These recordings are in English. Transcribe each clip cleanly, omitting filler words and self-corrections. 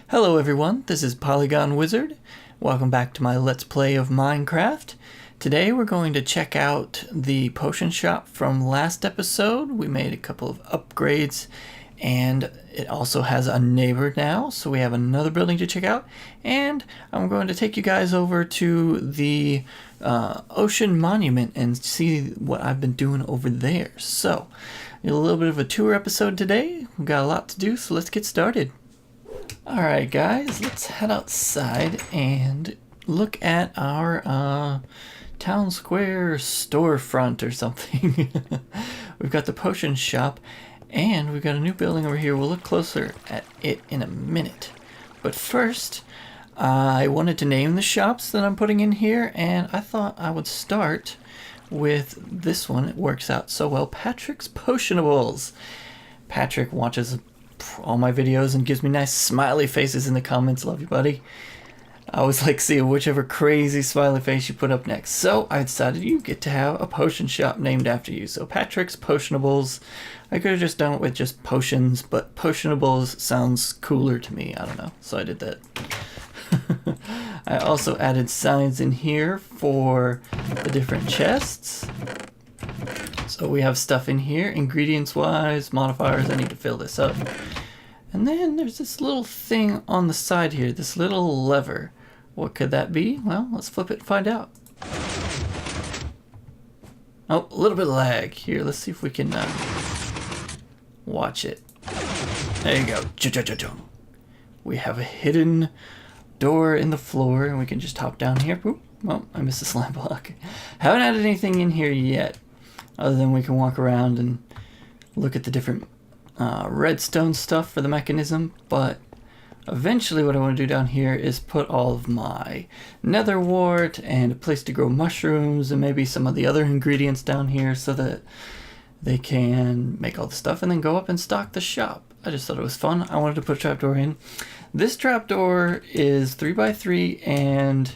Hello everyone, this is Polygon Wizard. Welcome back to my Let's Play of Minecraft. Today we're going to check out the potion shop from last episode. We made a couple of upgrades and it also has a neighbor now, so we have another building to check out. And I'm going to take you guys over to the ocean monument and see what I've been doing over there. So, a little bit of a tour episode today. We've got a lot to do, so let's get started. Alright guys, let's head outside and look at our town square storefront or something. We've got the potion shop and we've got a new building over here. We'll look closer at it in a minute. But first, I wanted to name the shops that I'm putting in here, and I thought I would start with this one. It works out so well. Patrick's Potionables. Patrick watches all my videos and gives me nice smiley faces in the comments. Love you, buddy. I always like seeing whichever crazy smiley face you put up next. So I decided you get to have a potion shop named after you. So Patrick's Potionables. I could have just done it with just potions, but Potionables sounds cooler to me. I don't know. So I did that. I also added signs in here for the different chests. So we have stuff in here, ingredients-wise, modifiers. I need to fill this up. And then there's this little thing on the side here, this little lever. What could that be? Well, let's flip it and find out. Oh, a little bit of lag. Here, let's see if we can watch it. There you go. We have a hidden door in the floor, and we can just hop down here. Oop. Oh, I missed a slime block. Haven't added anything in here yet, other than we can walk around and look at the different redstone stuff for the mechanism. But eventually what I want to do down here is put all of my nether wart and a place to grow mushrooms and maybe some of the other ingredients down here so that they can make all the stuff and then go up and stock the shop. I just thought it was fun. I wanted to put a trapdoor in. This trapdoor is 3x3 and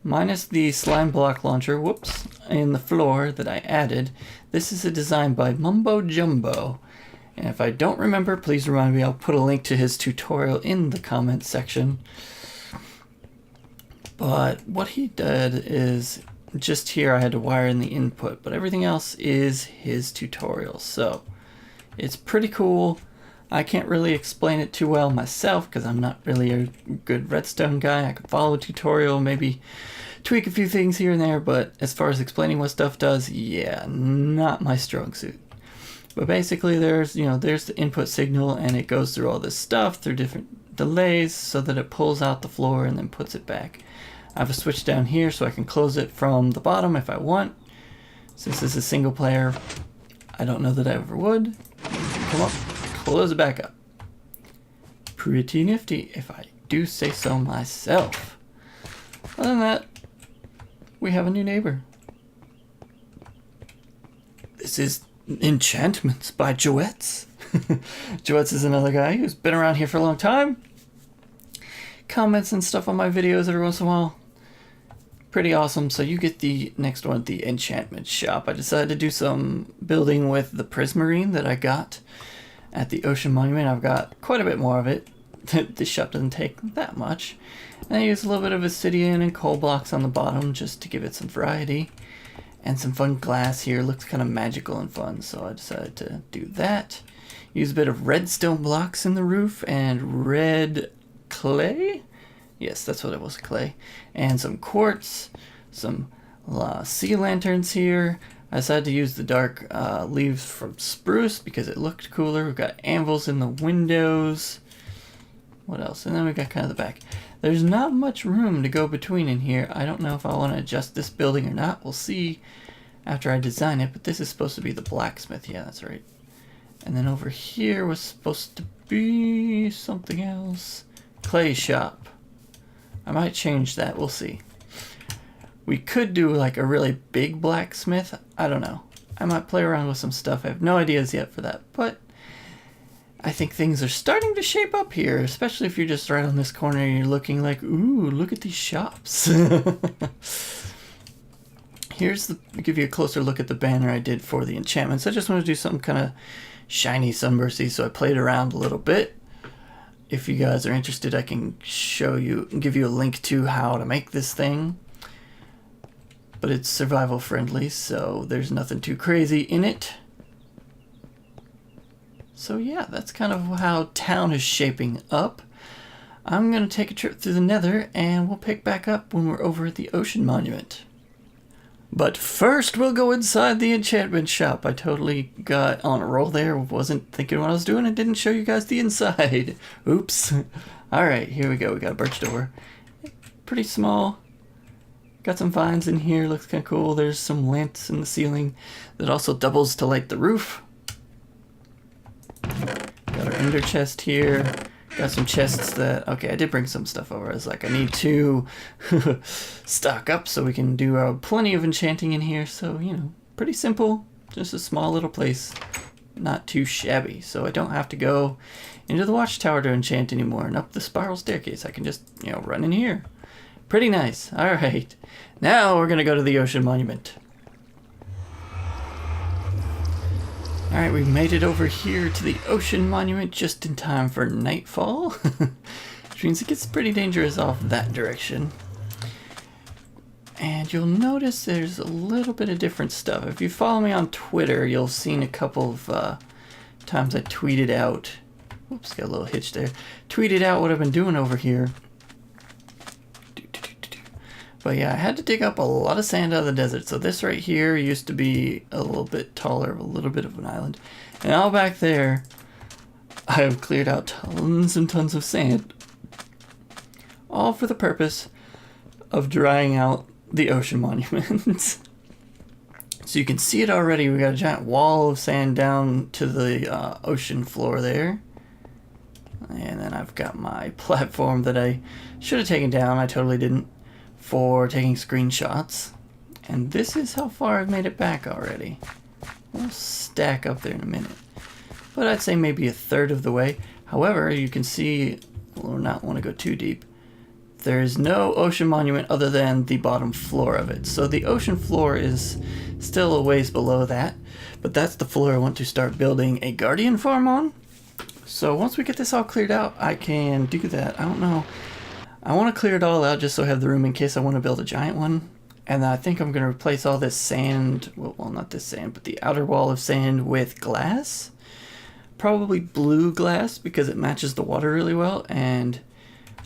minus the slime block launcher, whoops, in the floor that I added. This is a design by Mumbo Jumbo. And if I don't remember, please remind me. I'll put a link to his tutorial in the comments section. But what he did is, just here I had to wire in the input, but everything else is his tutorial. So it's pretty cool. I can't really explain it too well myself because I'm not really a good redstone guy. I could follow a tutorial, maybe tweak a few things here and there, but as far as explaining what stuff does, yeah, not my strong suit. But basically there's the input signal and it goes through all this stuff through different delays so that it pulls out the floor and then puts it back. I have a switch down here so I can close it from the bottom if I want. Since this is single player, I don't know that I ever would. Come up, close it back up. Pretty nifty if I do say so myself. Other than that, we have a new neighbor. This is Enchantments by Joetz. Joetz is another guy who's been around here for a long time. Comments and stuff on my videos every once in a while. Pretty awesome. So you get the next one, the enchantment shop. I decided to do some building with the prismarine that I got at the ocean monument. I've got quite a bit more of it. This shop doesn't take that much. And I use a little bit of obsidian and coal blocks on the bottom just to give it some variety. And some fun glass here. Looks kind of magical and fun, so I decided to do that. Use a bit of redstone blocks in the roof and red clay. Yes, that's what it was, clay. And some quartz, some sea lanterns here. I decided to use the dark leaves from spruce because it looked cooler. We've got anvils in the windows. What else? And then we got kind of the back. There's not much room to go between in here. I don't know if I want to adjust this building or not. We'll see after I design it, but this is supposed to be the blacksmith. Yeah, that's right. And then over here was supposed to be something else. Clay shop. I might change that. We'll see. We could do like a really big blacksmith. I don't know. I might play around with some stuff. I have no ideas yet for that, but I think things are starting to shape up here, especially if you're just right on this corner and you're looking like, ooh, look at these shops. I'll give you a closer look at the banner I did for the enchantments. I just want to do something kind of shiny, sunbursty, so I played around a little bit. If you guys are interested, I can show you and give you a link to how to make this thing. But it's survival friendly, so there's nothing too crazy in it. So yeah, that's kind of how town is shaping up. I'm going to take a trip through the Nether, and we'll pick back up when we're over at the Ocean Monument. But first, we'll go inside the enchantment shop. I totally got on a roll there. Wasn't thinking what I was doing and didn't show you guys the inside. Oops. Alright, here we go. We got a birch door. Pretty small. Got some vines in here. Looks kind of cool. There's some lamps in the ceiling that also doubles to light the roof. Got our ender chest here. Got some chests that... Okay, I did bring some stuff over. I was like, I need to stock up so we can do plenty of enchanting in here. So, you know, pretty simple. Just a small little place. Not too shabby. So I don't have to go into the watchtower to enchant anymore. And up the spiral staircase. I can just, you know, run in here. Pretty nice. Alright. Now we're going to go to the Ocean Monument. Alright, we've made it over here to the Ocean Monument just in time for nightfall. Which means it gets pretty dangerous off that direction. And you'll notice there's a little bit of different stuff. If you follow me on Twitter, you'll have seen a couple of times I tweeted out... Oops, got a little hitch there. Tweeted out what I've been doing over here. But yeah, I had to dig up a lot of sand out of the desert. So this right here used to be a little bit taller, a little bit of an island. And all back there, I have cleared out tons and tons of sand. All for the purpose of drying out the Ocean Monument. So you can see it already. We got a giant wall of sand down to the ocean floor there. And then I've got my platform that I should have taken down. I totally didn't. For taking screenshots. And this is how far I've made it back already. We'll stack up there in a minute. But I'd say maybe a third of the way. However, you can see, we'll not want to go too deep, there's no ocean monument other than the bottom floor of it. So the ocean floor is still a ways below that. But that's the floor I want to start building a guardian farm on. So once we get this all cleared out, I can do that. I don't know. I want to clear it all out just so I have the room in case I want to build a giant one. And I think I'm going to replace all this sand, well, not this sand, but the outer wall of sand with glass. Probably blue glass because it matches the water really well. And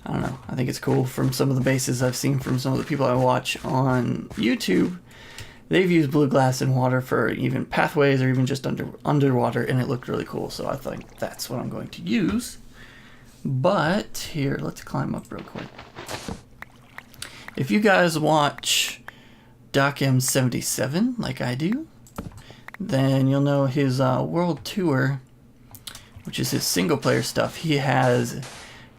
I don't know, I think it's cool. From some of the bases I've seen from some of the people I watch on YouTube, they've used blue glass in water for even pathways or even just underwater, and it looked really cool. So I think that's what I'm going to use. But here, let's climb up real quick. If you guys watch Doc M77 like I do, then you'll know his world tour, which is his single player stuff. He has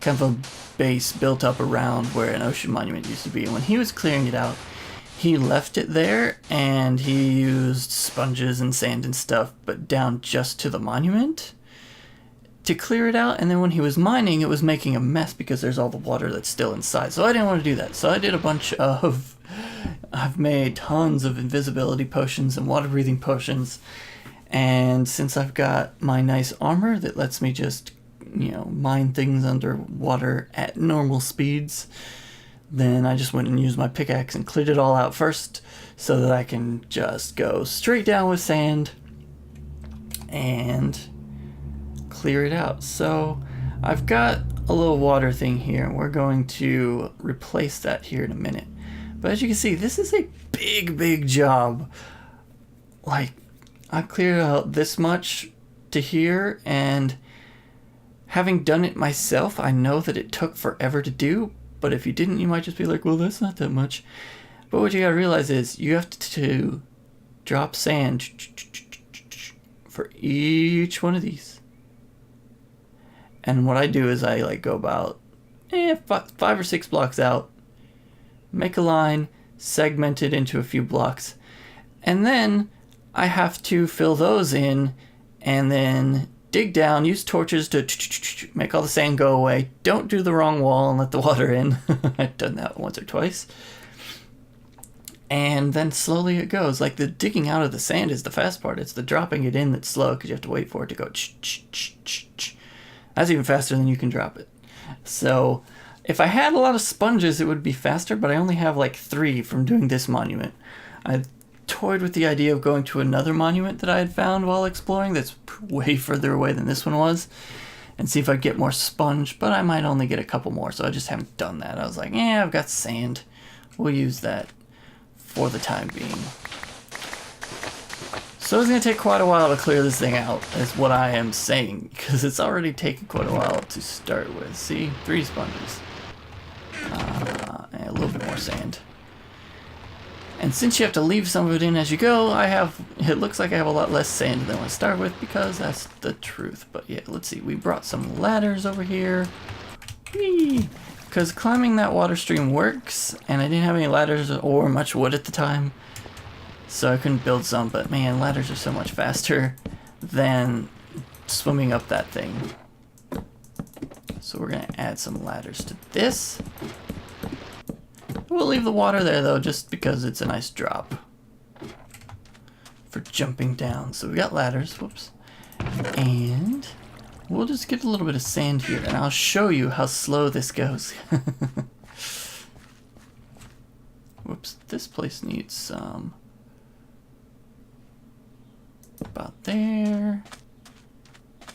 kind of a base built up around where an ocean monument used to be. And when he was clearing it out, he left it there and he used sponges and sand and stuff, but down just to the monument to clear it out. And then when he was mining, it was making a mess because there's all the water that's still inside. So I didn't want to do that. So I did a bunch of... I've made tons of invisibility potions and water breathing potions. And since I've got my nice armor that lets me just, you know, mine things underwater at normal speeds, then I just went and used my pickaxe and cleared it all out first so that I can just go straight down with sand and clear it out. So I've got a little water thing here, and we're going to replace that here in a minute. But as you can see, this is a big job. Like, I cleared out this much to here, and having done it myself, I know that it took forever to do. But if you didn't, you might just be like, well, that's not that much. But what you gotta realize is you have to drop sand for each one of these. And what I do is I like go about 5 or 6 blocks out, make a line, segment it into a few blocks, and then I have to fill those in and then dig down, use torches to make all the sand go away. Don't do the wrong wall and let the water in. I've done that once or twice. And then slowly it goes. Like, the digging out of the sand is the fast part. It's the dropping it in that's slow because you have to wait for it to go. That's even faster than you can drop it. So if I had a lot of sponges, it would be faster, but I only have like 3 from doing this monument. I toyed with the idea of going to another monument that I had found while exploring that's way further away than this one was and see if I'd get more sponge, but I might only get a couple more, so I just haven't done that. I was like, yeah, I've got sand. We'll use that for the time being. So it's going to take quite a while to clear this thing out, is what I am saying, because it's already taken quite a while to start with. See? 3 sponges. And a little bit more sand. And since you have to leave some of it in as you go, it looks like I have a lot less sand than I start with, because that's the truth. But yeah, let's see. We brought some ladders over here. Whee! Because climbing that water stream works, and I didn't have any ladders or much wood at the time, so I couldn't build some. But man, ladders are so much faster than swimming up that thing. So we're going to add some ladders to this. We'll leave the water there though, just because it's a nice drop for jumping down. So we got ladders, whoops. And we'll just get a little bit of sand here, and I'll show you how slow this goes. Whoops, this place needs some. About there.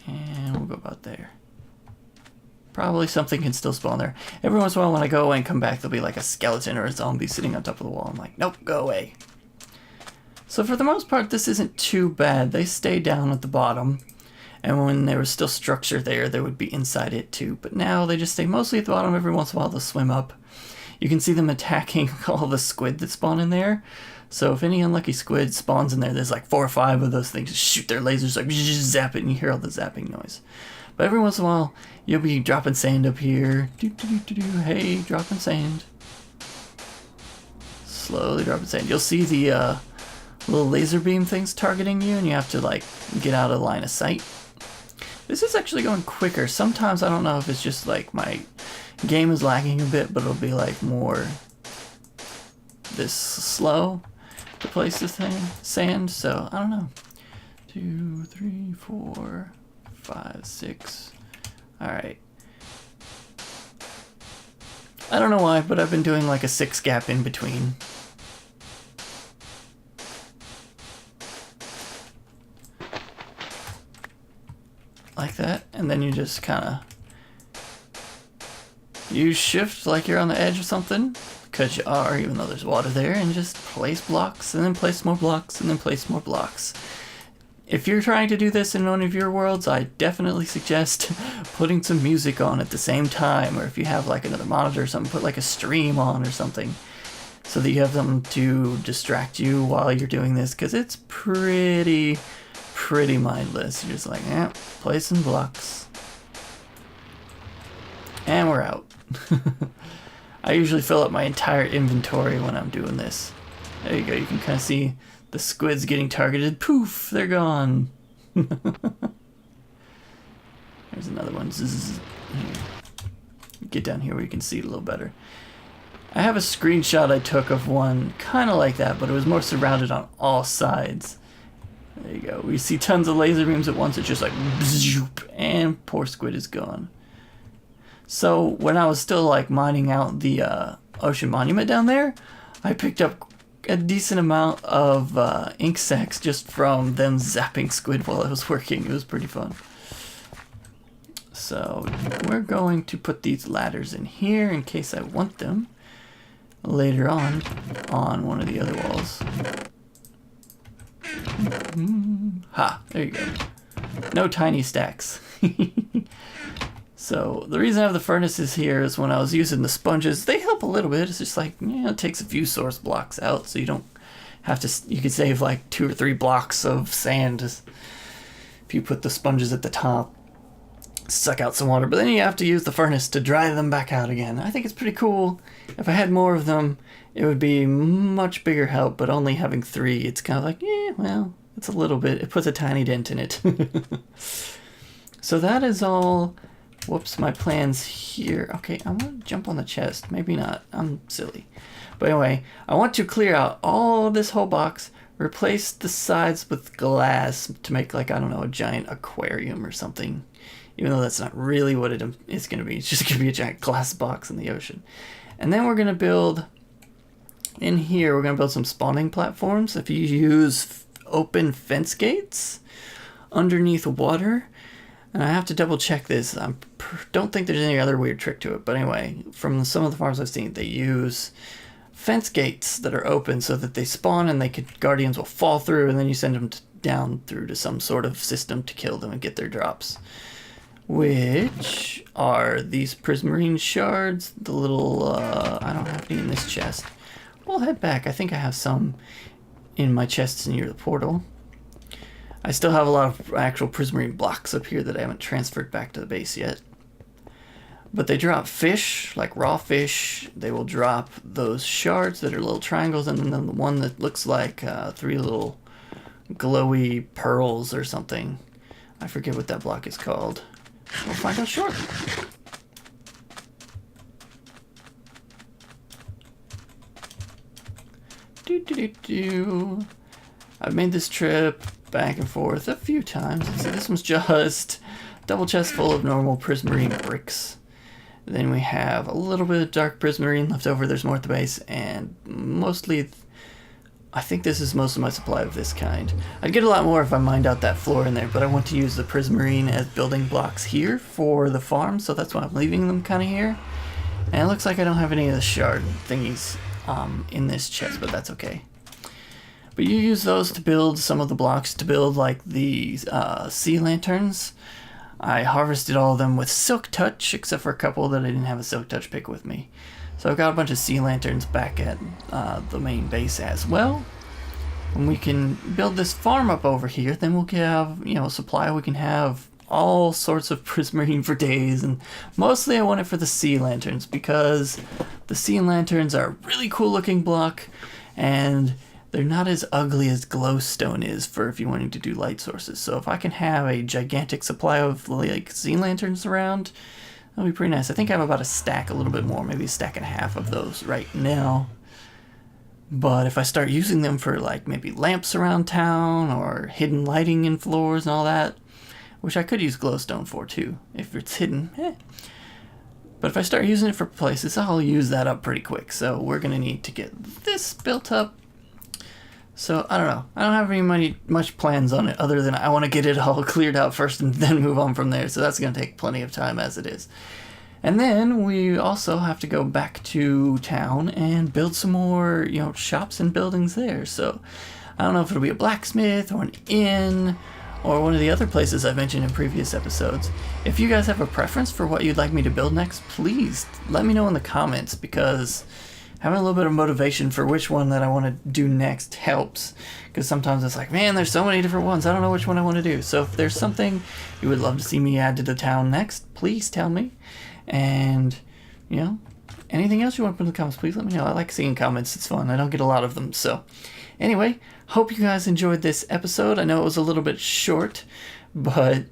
And we'll go about there. Probably something can still spawn there. Every once in a while when I go away and come back, there'll be like a skeleton or a zombie sitting on top of the wall. I'm like, nope, go away. So for the most part, this isn't too bad. They stay down at the bottom. And when there was still structure there, they would be inside it too. But now they just stay mostly at the bottom. Every once in a while they'll swim up. You can see them attacking all the squid that spawn in there. So if any unlucky squid spawns in there, there's like 4 or 5 of those things. Just shoot their lasers, like zap it, and you hear all the zapping noise. But every once in a while, you'll be dropping sand up here. Hey, dropping sand. Slowly dropping sand. You'll see the little laser beam things targeting you, and you have to like get out of line of sight. This is actually going quicker. Sometimes I don't know if it's just like my game is lagging a bit, but it'll be like more this slow to place this thing, sand. So I don't know. 2, 3, 4, 5, 6. All right. I don't know why, but I've been doing like a 6 gap in between. Like that, and then you just kind of use shift like you're on the edge of something, because you are, even though there's water there, and just place blocks, and then place more blocks, and then place more blocks. If you're trying to do this in one of your worlds, I definitely suggest putting some music on at the same time, or if you have like another monitor or something, put like a stream on or something, so that you have something to distract you while you're doing this, because it's pretty mindless. You're just like, placing blocks. And we're out. I usually fill up my entire inventory when I'm doing this. There you go, you can kind of see the squids getting targeted. Poof, they're gone. There's another one. Zzz. Here. Get down here where you can see it a little better. I have a screenshot I took of one kind of like that, but it was more surrounded on all sides. There you go. We see tons of laser beams at once. It's just like, and poor squid is gone. So when I was still like mining out the ocean monument down there, I picked up a decent amount of ink sacs just from them zapping squid while I was working. It was pretty fun. So we're going to put these ladders in here in case I want them later on one of the other walls. Ha, there you go. No tiny stacks. So the reason I have the furnaces here is when I was using the sponges, they help a little bit. It's just like, it takes a few source blocks out, so you don't have to, you could save like 2 or 3 blocks of sand if you put the sponges at the top, suck out some water, but then you have to use the furnace to dry them back out again. I think it's pretty cool. If I had more of them, it would be much bigger help, but only having 3, it's kind of like, well, It's a little bit, it puts a tiny dent in it. So that is all. Whoops, my plan's here. Okay, I want to jump on the chest. Maybe not. I'm silly. But anyway, I want to clear out all of this whole box, replace the sides with glass to make, like, I don't know, a giant aquarium or something. Even though that's not really what it's going to be. It's just going to be a giant glass box in the ocean. And then we're going to build, in here, we're going to build some spawning platforms. If you use open fence gates underneath water, and I have to double check this. I don't think there's any other weird trick to it. But anyway, from some of the farms I've seen, they use fence gates that are open so that they spawn and guardians will fall through, and then you send them down through to some sort of system to kill them and get their drops. Which are these prismarine shards. The little, I don't have any in this chest. We'll head back. I think I have some in my chests near the portal. I still have a lot of actual prismarine blocks up here that I haven't transferred back to the base yet. But they drop fish, like raw fish. They will drop those shards that are little triangles, and then the one that looks like 3 little glowy pearls or something. I forget what that block is called. We'll find out shortly. I've made this trip back and forth a few times. This one's just double chest full of normal prismarine bricks. Then we have a little bit of dark prismarine left over. There's more at the base, and mostly, I think this is most of my supply of this kind. I'd get a lot more if I mined out that floor in there, but I want to use the prismarine as building blocks here for the farm, so that's why I'm leaving them kind of here. And it looks like I don't have any of the shard thingies in this chest, but that's okay. But you use those to build some of the blocks to build like these sea lanterns. I harvested all of them with Silk Touch, except for a couple that I didn't have a Silk Touch pick with me. So I've got a bunch of sea lanterns back at the main base as well. When we can build this farm up over here, then we'll have, you know, supply. We can have all sorts of prismarine for days, and mostly I want it for the sea lanterns because the sea lanterns are a really cool looking block, and they're not as ugly as glowstone is for if you're wanting to do light sources. So if I can have a gigantic supply of like sea lanterns around, that'll be pretty nice. I think I have about a stack, a little bit more, maybe a stack and a half of those right now. But if I start using them for like maybe lamps around town or hidden lighting in floors and all that, which I could use glowstone for too, if it's hidden. But if I start using it for places, I'll use that up pretty quick. So we're going to need to get this built up. So I don't know. I don't have much plans on it other than I want to get it all cleared out first and then move on from there. So that's going to take plenty of time as it is. And then we also have to go back to town and build some more, you know, shops and buildings there. So I don't know if it'll be a blacksmith or an inn or one of the other places I've mentioned in previous episodes. If you guys have a preference for what you'd like me to build next, please let me know in the comments, because having a little bit of motivation for which one that I want to do next helps. Because sometimes it's like, man, there's so many different ones. I don't know which one I want to do. So if there's something you would love to see me add to the town next, please tell me. And, you know, anything else you want to put in the comments, please let me know. I like seeing comments. It's fun. I don't get a lot of them. So anyway, hope you guys enjoyed this episode. I know it was a little bit short, but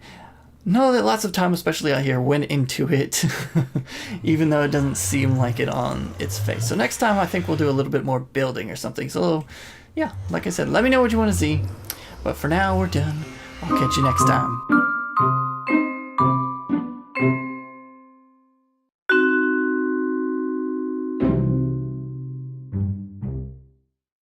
know that lots of time, especially out here, went into it, even though it doesn't seem like it on its face. So next time I think we'll do a little bit more building or something. So yeah, like I said, let me know what you want to see. But for now, we're done. I'll catch you next time.